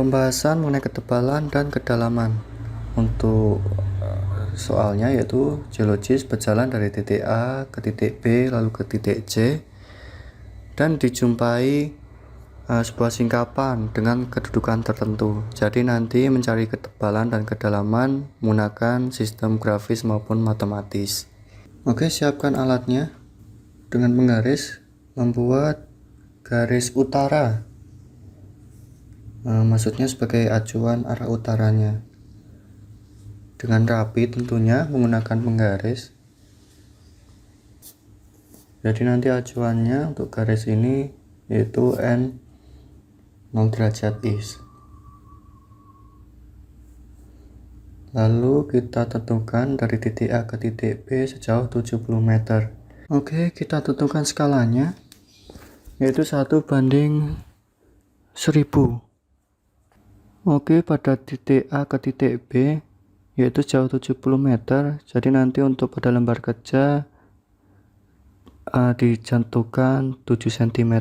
Pembahasan mengenai ketebalan dan kedalaman. Untuk soalnya yaitu geologis berjalan dari titik A ke titik B lalu ke titik C, dan dijumpai sebuah singkapan dengan kedudukan tertentu. Jadi nanti mencari ketebalan dan kedalaman menggunakan sistem grafis maupun matematis. Oke, siapkan alatnya dengan menggaris, membuat garis utara. Maksudnya sebagai acuan arah utaranya dengan rapi, tentunya menggunakan penggaris. Jadi nanti acuannya untuk garis ini yaitu N 0 derajat is. Lalu kita tentukan dari titik A ke titik B sejauh 70 meter. Oke, kita tentukan skalanya yaitu 1:1000. Oke, pada titik A ke titik B yaitu jauh 70 meter. Jadi nanti untuk pada lembar kerja dicantumkan 7 cm.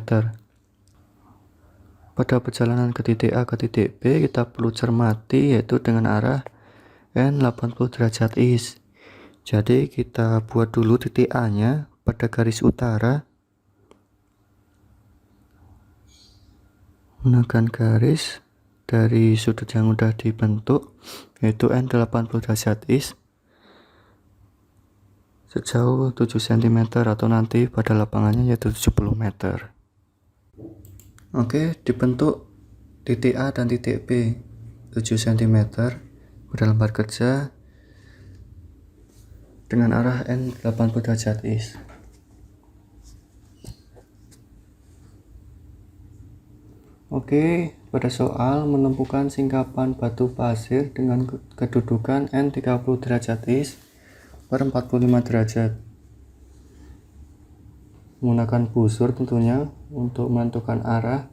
Pada perjalanan ke titik A ke titik B kita perlu cermati yaitu dengan arah N 80 derajat is. Jadi kita buat dulu titik A nya pada garis utara, gunakan garis dari sudut yang sudah dibentuk yaitu N 80 derajat is sejauh 7 cm atau nanti pada lapangannya yaitu 70 meter. Oke, dibentuk titik A dan titik B 7 cm pada lembar kerja dengan arah N 80 derajat is. Oke, pada soal menemukan singkapan batu pasir dengan kedudukan N 30 derajat is per 45 derajat. Menggunakan busur tentunya untuk menentukan arah.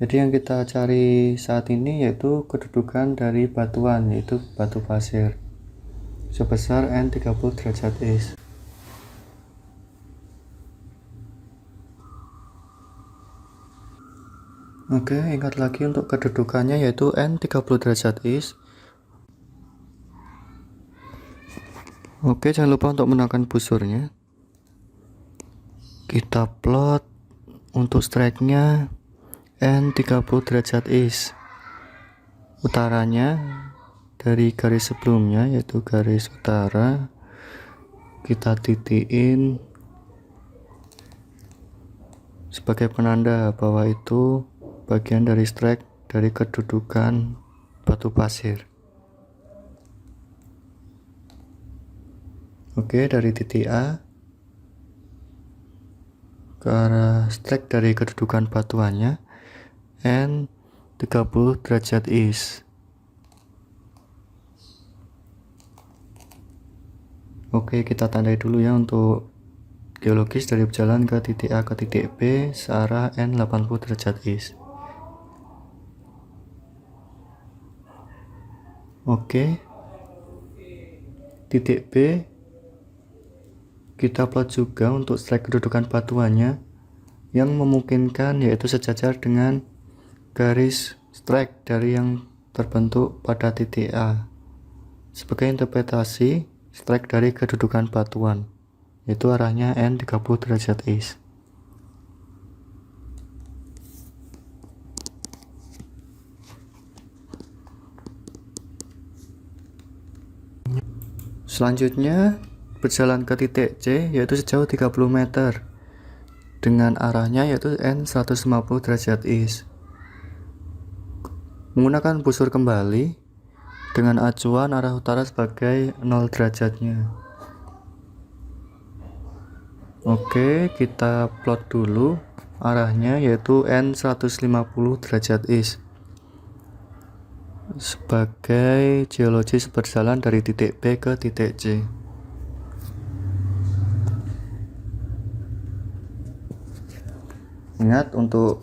Jadi yang kita cari saat ini yaitu kedudukan dari batuan, yaitu batu pasir sebesar N 30 derajat is. Oke, ingat lagi untuk kedudukannya yaitu N 30 derajat is. Oke, jangan lupa untuk menekan busurnya. Kita plot untuk strike-nya N 30 derajat is. Utaranya dari garis sebelumnya yaitu garis utara kita titikin sebagai penanda bahwa itu bagian dari strike dari kedudukan batu pasir. Oke, dari titik A ke arah strike dari kedudukan batuannya N 30 derajat is. Oke, kita tandai dulu ya untuk geologis dari berjalan ke titik A ke titik B searah N 80 derajat is. Oke, titik B kita plot juga untuk strike kedudukan batuannya yang memungkinkan yaitu sejajar dengan garis strike dari yang terbentuk pada titik A sebagai interpretasi strike dari kedudukan batuan, yaitu arahnya N 30 derajat is. Selanjutnya berjalan ke titik C yaitu sejauh 30 meter dengan arahnya yaitu N 150 derajat is. Menggunakan busur kembali dengan acuan arah utara sebagai 0 derajatnya. Oke, kita plot dulu arahnya yaitu N 150 derajat is sebagai geologis berjalan dari titik B ke titik C. Ingat untuk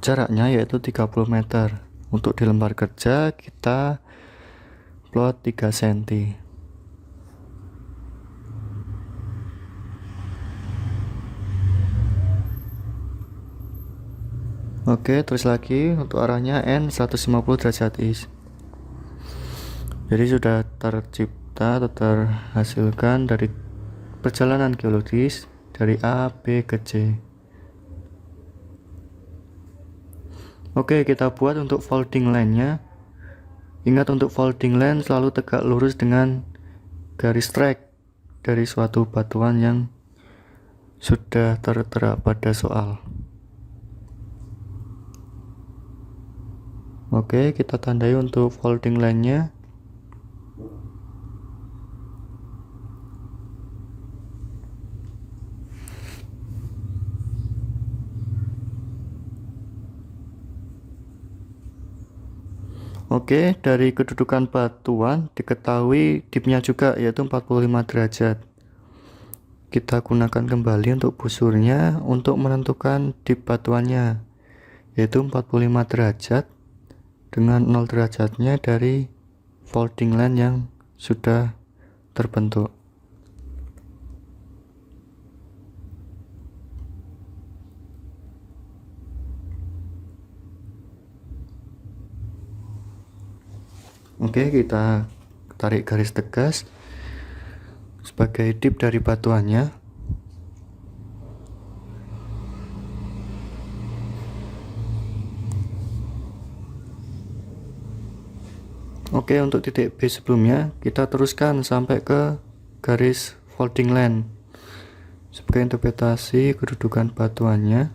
jaraknya yaitu 30 meter. Untuk di lembar kerja kita plot 3 cm. Oke, terus lagi untuk arahnya N 150 derajat is. Jadi sudah tercipta atau terhasilkan dari perjalanan geologis dari A, B ke C. Oke, kita buat untuk folding line-nya. Ingat, untuk folding line selalu tegak lurus dengan garis track dari suatu batuan yang sudah tertera pada soal. Oke, kita tandai untuk folding line-nya. Oke, dari kedudukan batuan diketahui dipnya juga, yaitu 45 derajat. Kita gunakan kembali untuk busurnya untuk menentukan dip batuannya, yaitu 45 derajat dengan 0 derajatnya dari folding line yang sudah terbentuk. Oke, kita tarik garis tegas sebagai dip dari batuannya. Oke, untuk titik B sebelumnya kita teruskan sampai ke garis folding line sebagai interpretasi kedudukan batuannya.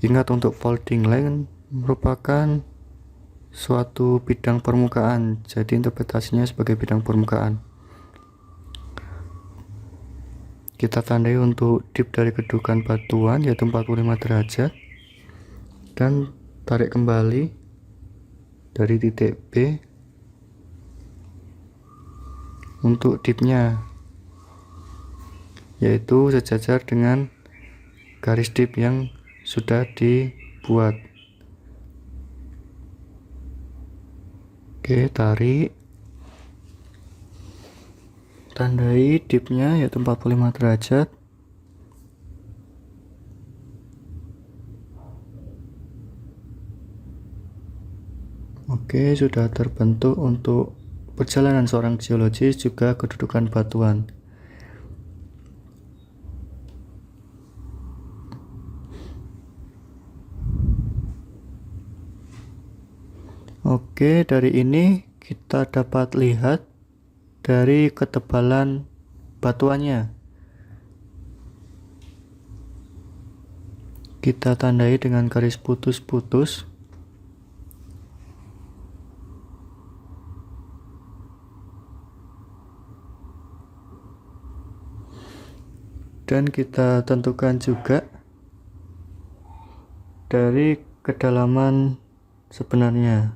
Ingat, untuk folding line merupakan suatu bidang permukaan, jadi interpretasinya sebagai bidang permukaan. Kita tandai untuk dip dari kedudukan batuan yaitu 45 derajat dan tarik kembali dari titik B untuk dipnya, yaitu sejajar dengan garis dip yang sudah dibuat. Oke, tarik, tandai dipnya yaitu 45 derajat. Oke, sudah terbentuk untuk perjalanan seorang geologis juga kedudukan batuan. Oke, dari ini kita dapat lihat dari ketebalan batuannya. Kita tandai dengan garis putus-putus. Dan kita tentukan juga dari kedalaman sebenarnya.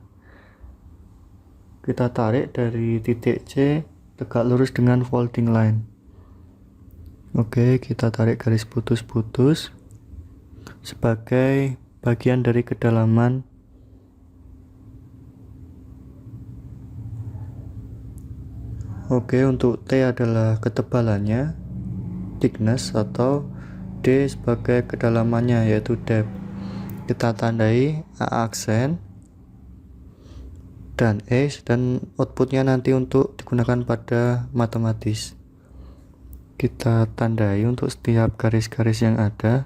Kita tarik dari titik C tegak lurus dengan folding line. Oke, kita tarik garis putus-putus sebagai bagian dari kedalaman. Oke, untuk T adalah ketebalannya, thickness, atau D sebagai kedalamannya yaitu depth. Kita tandai A aksen dan S, dan outputnya nanti untuk digunakan pada matematis. Kita tandai untuk setiap garis-garis yang ada.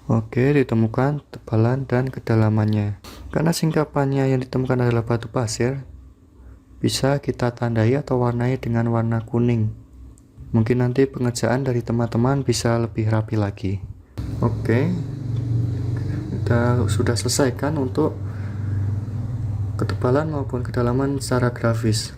Oke, ditemukan tebalan dan kedalamannya. Karena singkapannya yang ditemukan adalah batu pasir, bisa kita tandai atau warnai dengan warna kuning. Mungkin nanti pengerjaan dari teman-teman bisa lebih rapi lagi. Oke, kita sudah selesaikan untuk ketebalan maupun kedalaman secara grafis.